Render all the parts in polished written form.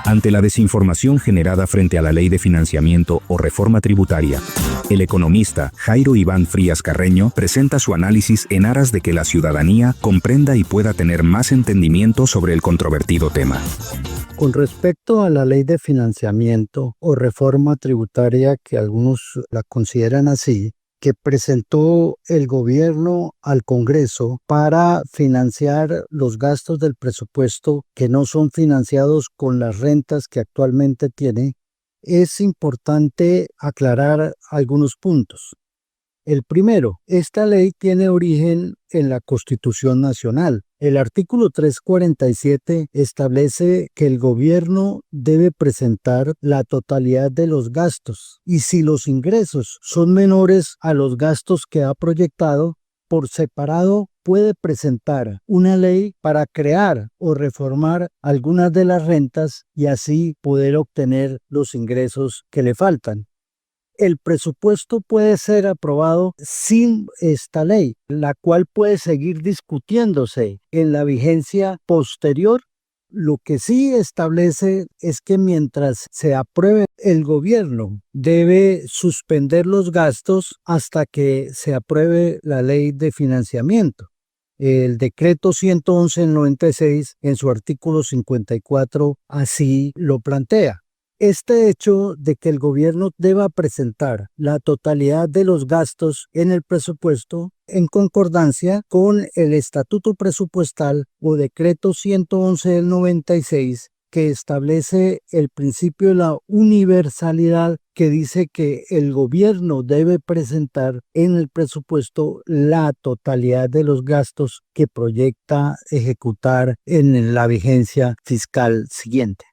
Ante la desinformación generada frente a la ley de financiamiento o reforma tributaria, el economista Jairo Iván Frías Carreño presenta su análisis en aras de que la ciudadanía comprenda y pueda tener más entendimiento sobre el controvertido tema. Con respecto a la ley de financiamiento o reforma tributaria, que algunos la consideran así, que presentó el gobierno al Congreso para financiar los gastos del presupuesto que no son financiados con las rentas que actualmente tiene, es importante aclarar algunos puntos. El primero, esta ley tiene origen en la Constitución Nacional. El artículo 347 establece que el gobierno debe presentar la totalidad de los gastos y si los ingresos son menores a los gastos que ha proyectado, por separado puede presentar una ley para crear o reformar algunas de las rentas y así poder obtener los ingresos que le faltan. El presupuesto puede ser aprobado sin esta ley, la cual puede seguir discutiéndose en la vigencia posterior. Lo que sí establece es que mientras se apruebe, el gobierno debe suspender los gastos hasta que se apruebe la ley de financiamiento. El decreto 111 del 96 en su artículo 54 así lo plantea. Este hecho de que el gobierno deba presentar la totalidad de los gastos en el presupuesto en concordancia con el Estatuto Presupuestal o Decreto 111 del 96, que establece el principio de la universalidad, que dice que el gobierno debe presentar en el presupuesto la totalidad de los gastos que proyecta ejecutar en la vigencia fiscal siguiente.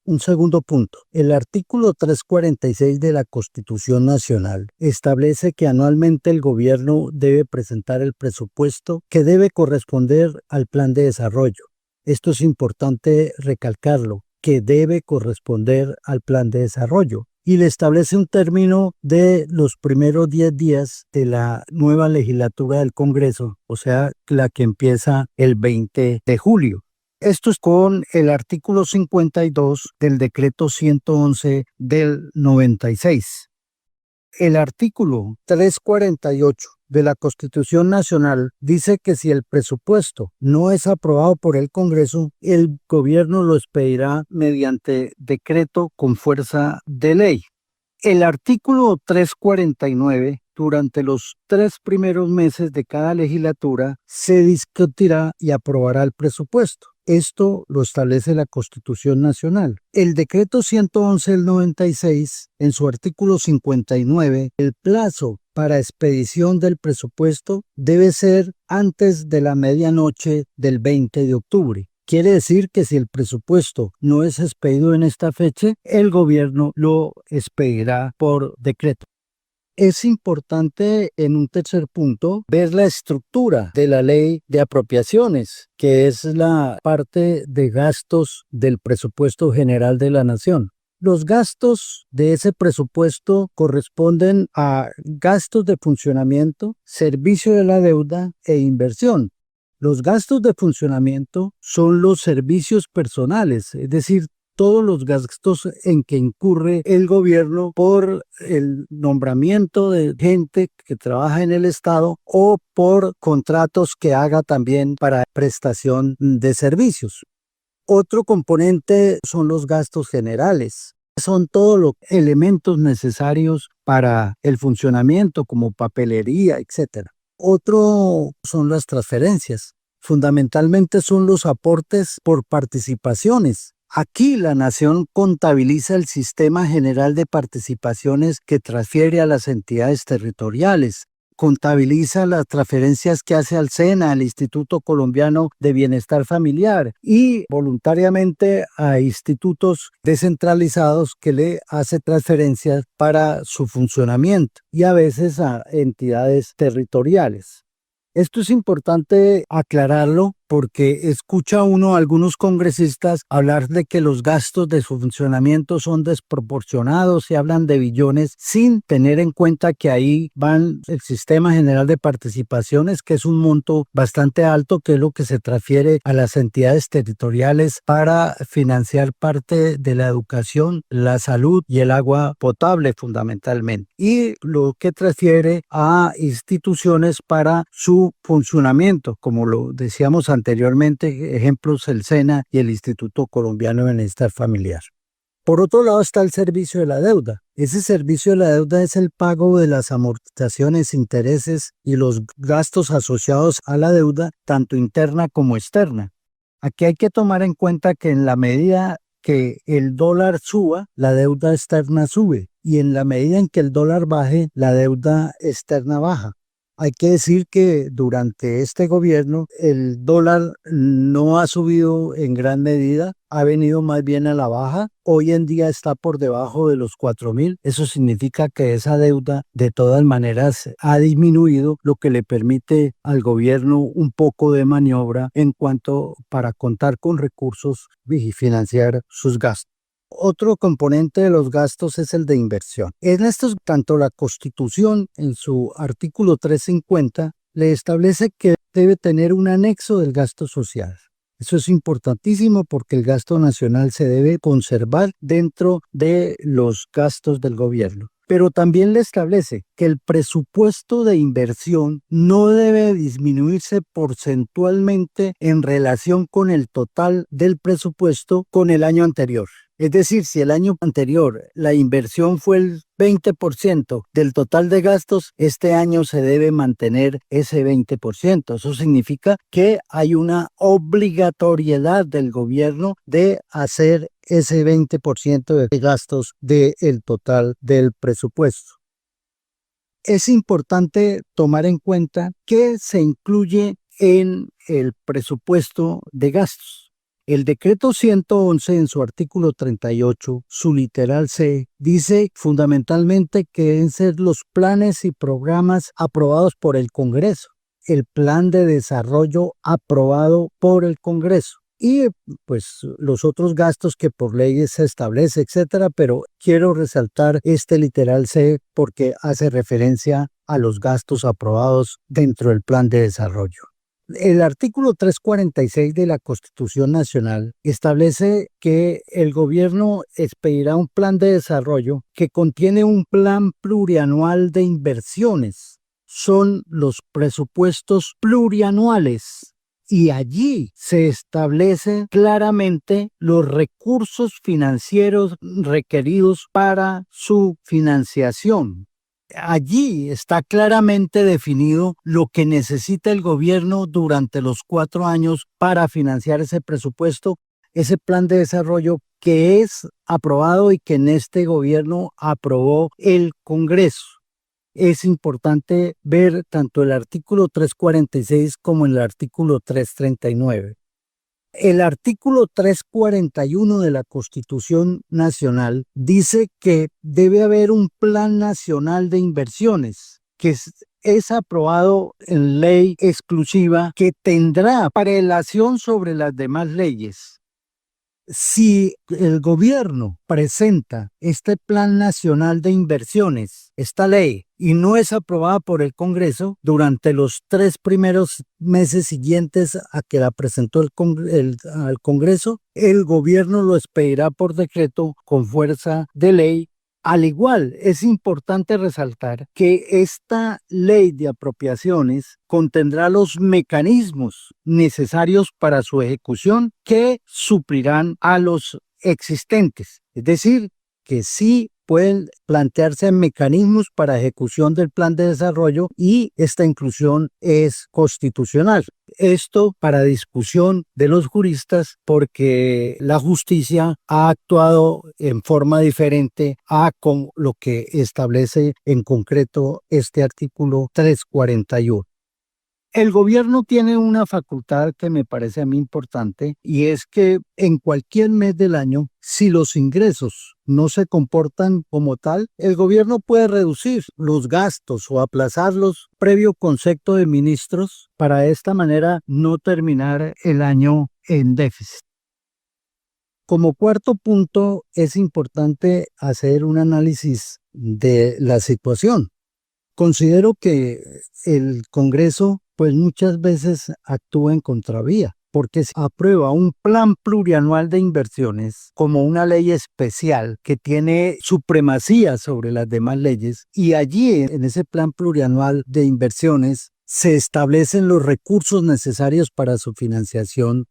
Un segundo punto. El artículo 346 de la Constitución Nacional establece que anualmente el gobierno debe presentar el presupuesto que debe corresponder al plan de desarrollo. Esto es importante recalcarlo, que debe corresponder al plan de desarrollo. Y le establece un término de los primeros 10 días de la nueva legislatura del Congreso, o sea, la que empieza el 20 de julio. Esto es con el artículo 52 del decreto 111 del 96. El artículo 348 de la Constitución Nacional dice que si el presupuesto no es aprobado por el Congreso, el gobierno lo expedirá mediante decreto con fuerza de ley. El artículo 349, durante los 3 primeros meses de cada legislatura, se discutirá y aprobará el presupuesto. Esto lo establece la Constitución Nacional. El decreto 111 del 96, en su artículo 59, el plazo para expedición del presupuesto debe ser antes de la medianoche del 20 de octubre. Quiere decir que si el presupuesto no es expedido en esta fecha, el gobierno lo expedirá por decreto. Es importante, en un tercer punto, ver la estructura de la ley de apropiaciones, que es la parte de gastos del presupuesto general de la nación. Los gastos de ese presupuesto corresponden a gastos de funcionamiento, servicio de la deuda e inversión. Los gastos de funcionamiento son los servicios personales, es decir, todos los gastos en que incurre el gobierno por el nombramiento de gente que trabaja en el Estado o por contratos que haga también para prestación de servicios. Otro componente son los gastos generales. Son todos los elementos necesarios para el funcionamiento, como papelería, etc. Otro son las transferencias. Fundamentalmente son los aportes por participaciones. Aquí la nación contabiliza el sistema general de participaciones que transfiere a las entidades territoriales, contabiliza las transferencias que hace al SENA, al Instituto Colombiano de Bienestar Familiar, y voluntariamente a institutos descentralizados que le hace transferencias para su funcionamiento y a veces a entidades territoriales. Esto es importante aclararlo porque escucha uno a algunos congresistas hablar de que los gastos de su funcionamiento son desproporcionados y hablan de billones sin tener en cuenta que ahí van el Sistema General de Participaciones, que es un monto bastante alto, que es lo que se transfiere a las entidades territoriales para financiar parte de la educación, la salud y el agua potable fundamentalmente, y lo que transfiere a instituciones para su funcionamiento, como lo decíamos anteriormente, ejemplos el SENA y el Instituto Colombiano de Bienestar Familiar. Por otro lado está el servicio de la deuda. Ese servicio de la deuda es el pago de las amortizaciones, intereses y los gastos asociados a la deuda, tanto interna como externa. Aquí hay que tomar en cuenta que en la medida que el dólar suba, la deuda externa sube, y en la medida en que el dólar baje, la deuda externa baja. Hay que decir que durante este gobierno el dólar no ha subido en gran medida, ha venido más bien a la baja. Hoy en día está por debajo de los 4.000. Eso significa que esa deuda de todas maneras ha disminuido, lo que le permite al gobierno un poco de maniobra en cuanto para contar con recursos y financiar sus gastos. Otro componente de los gastos es el de inversión. En estos, tanto la Constitución, en su artículo 350, le establece que debe tener un anexo del gasto social. Eso es importantísimo porque el gasto nacional se debe conservar dentro de los gastos del gobierno. Pero también le establece que el presupuesto de inversión no debe disminuirse porcentualmente en relación con el total del presupuesto con el año anterior. Es decir, si el año anterior la inversión fue el 20% del total de gastos, este año se debe mantener ese 20%. Eso significa que hay una obligatoriedad del gobierno de hacer ese 20% de gastos del total del presupuesto. Es importante tomar en cuenta que se incluye en el presupuesto de gastos. El decreto 111 en su artículo 38, su literal C, dice fundamentalmente que deben ser los planes y programas aprobados por el Congreso, el plan de desarrollo aprobado por el Congreso y pues los otros gastos que por ley se establece, etcétera, pero quiero resaltar este literal C porque hace referencia a los gastos aprobados dentro del plan de desarrollo. El artículo 346 de la Constitución Nacional establece que el gobierno expedirá un plan de desarrollo que contiene un plan plurianual de inversiones. Son los presupuestos plurianuales y allí se establecen claramente los recursos financieros requeridos para su financiación. Allí está claramente definido lo que necesita el gobierno durante los 4 años para financiar ese presupuesto, ese plan de desarrollo que es aprobado y que en este gobierno aprobó el Congreso. Es importante ver tanto el artículo 346 como el artículo 339. El artículo 341 de la Constitución Nacional dice que debe haber un plan nacional de inversiones que es aprobado en ley exclusiva que tendrá prelación sobre las demás leyes. Si el gobierno presenta este Plan Nacional de Inversiones, esta ley, y no es aprobada por el Congreso, durante los 3 primeros meses siguientes a que la presentó al Congreso, el gobierno lo expedirá por decreto con fuerza de ley. Al igual, es importante resaltar que esta ley de apropiaciones contendrá los mecanismos necesarios para su ejecución que suplirán a los existentes. Es decir, que sí pueden plantearse mecanismos para ejecución del plan de desarrollo y esta inclusión es constitucional. Esto para discusión de los juristas porque la justicia ha actuado en forma diferente a con lo que establece en concreto este artículo 341. El gobierno tiene una facultad que me parece a mí importante y es que en cualquier mes del año, si los ingresos no se comportan como tal, el gobierno puede reducir los gastos o aplazarlos previo concepto de ministros para de esta manera no terminar el año en déficit. Como cuarto punto, es importante hacer un análisis de la situación. Considero que el Congreso, pues muchas veces actúa en contravía, porque se aprueba un plan plurianual de inversiones como una ley especial que tiene supremacía sobre las demás leyes, y allí en ese plan plurianual de inversiones se establecen los recursos necesarios para su financiación.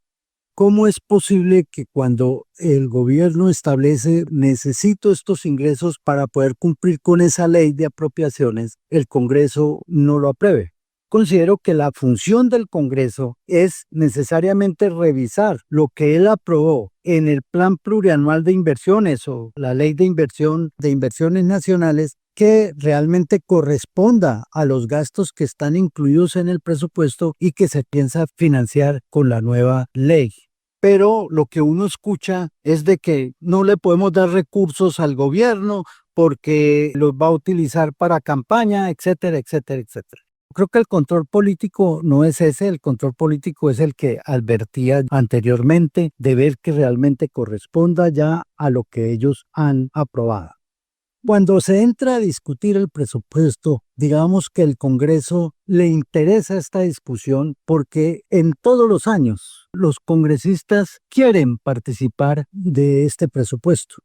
¿Cómo es posible que cuando el gobierno establece necesito estos ingresos para poder cumplir con esa ley de apropiaciones, el Congreso no lo apruebe? Considero que la función del Congreso es necesariamente revisar lo que él aprobó en el Plan Plurianual de Inversiones o la Ley de Inversiones Nacionales, que realmente corresponda a los gastos que están incluidos en el presupuesto y que se piensa financiar con la nueva ley. Pero lo que uno escucha es de que no le podemos dar recursos al gobierno porque los va a utilizar para campaña, etcétera, etcétera, etcétera. Creo que el control político no es ese, el control político es el que advertía anteriormente de ver que realmente corresponda ya a lo que ellos han aprobado. Cuando se entra a discutir el presupuesto, digamos que el Congreso le interesa esta discusión porque en todos los años los congresistas quieren participar de este presupuesto,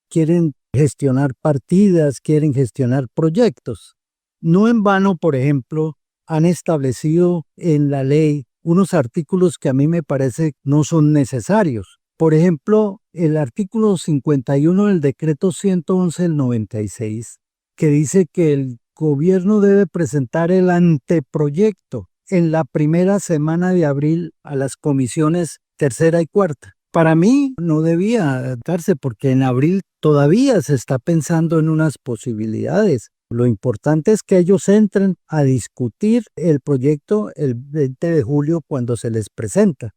quieren gestionar partidas, quieren gestionar proyectos. No en vano, por ejemplo, han establecido en la ley unos artículos que a mí me parece no son necesarios. Por ejemplo, el artículo 51 del decreto 111 del 96, que dice que el gobierno debe presentar el anteproyecto en la primera semana de abril a las comisiones tercera y cuarta. Para mí no debía darse porque en abril todavía se está pensando en unas posibilidades. Lo importante es que ellos entren a discutir el proyecto el 20 de julio cuando se les presenta.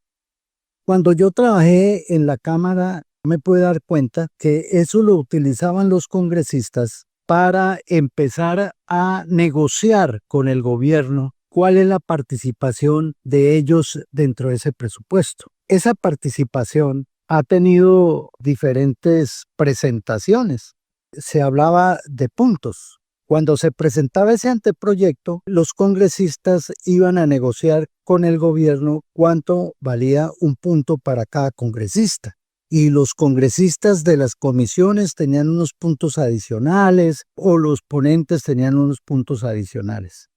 Cuando yo trabajé en la Cámara, me pude dar cuenta que eso lo utilizaban los congresistas para empezar a negociar con el gobierno cuál es la participación de ellos dentro de ese presupuesto. Esa participación ha tenido diferentes presentaciones. Se hablaba de puntos. Cuando se presentaba ese anteproyecto, los congresistas iban a negociar con el gobierno cuánto valía un punto para cada congresista. Y los congresistas de las comisiones tenían unos puntos adicionales o los ponentes tenían unos puntos adicionales.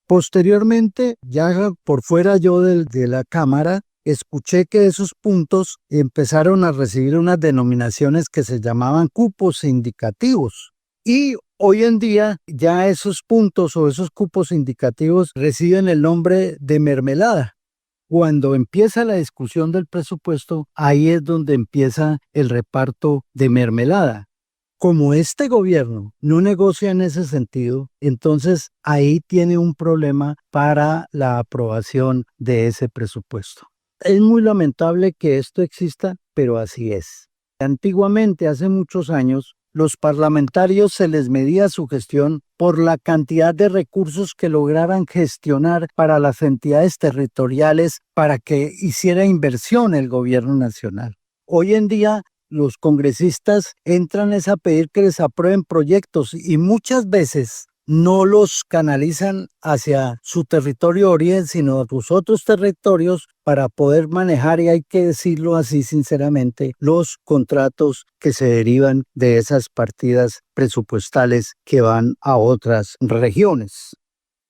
Posteriormente, ya por fuera yo de la Cámara, escuché que esos puntos empezaron a recibir unas denominaciones que se llamaban cupos indicativos. Y hoy en día ya esos puntos o esos cupos indicativos reciben el nombre de mermelada. Cuando empieza la discusión del presupuesto, ahí es donde empieza el reparto de mermelada. Como este gobierno no negocia en ese sentido, entonces ahí tiene un problema para la aprobación de ese presupuesto. Es muy lamentable que esto exista, pero así es. Antiguamente, hace muchos años, los parlamentarios se les medía su gestión por la cantidad de recursos que lograran gestionar para las entidades territoriales para que hiciera inversión el gobierno nacional. Hoy en día, los congresistas entran a pedir que les aprueben proyectos y muchas veces no los canalizan hacia su territorio de origen, sino a sus otros territorios para poder manejar, y hay que decirlo así sinceramente, los contratos que se derivan de esas partidas presupuestales que van a otras regiones.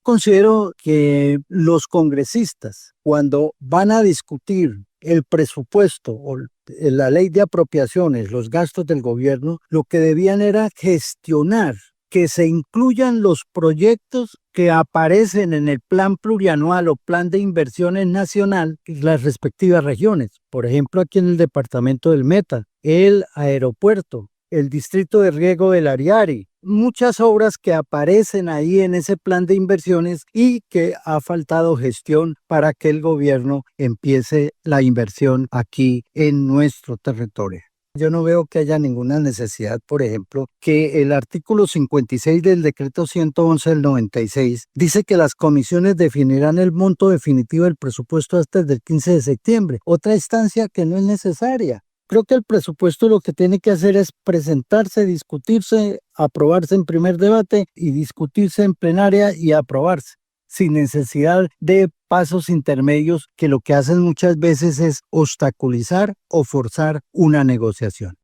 Considero que los congresistas, cuando van a discutir el presupuesto o la ley de apropiaciones, los gastos del gobierno, lo que debían era gestionar que se incluyan los proyectos que aparecen en el plan plurianual o plan de inversiones nacional en las respectivas regiones. Por ejemplo, aquí en el departamento del Meta, el aeropuerto, el distrito de riego del Ariari, muchas obras que aparecen ahí en ese plan de inversiones y que ha faltado gestión para que el gobierno empiece la inversión aquí en nuestro territorio. Yo no veo que haya ninguna necesidad, por ejemplo, que el artículo 56 del decreto 111 del 96 dice que las comisiones definirán el monto definitivo del presupuesto hasta el 15 de septiembre, otra instancia que no es necesaria. Creo que el presupuesto lo que tiene que hacer es presentarse, discutirse, aprobarse en primer debate y discutirse en plenaria y aprobarse, sin necesidad de pasos intermedios que lo que hacen muchas veces es obstaculizar o forzar una negociación.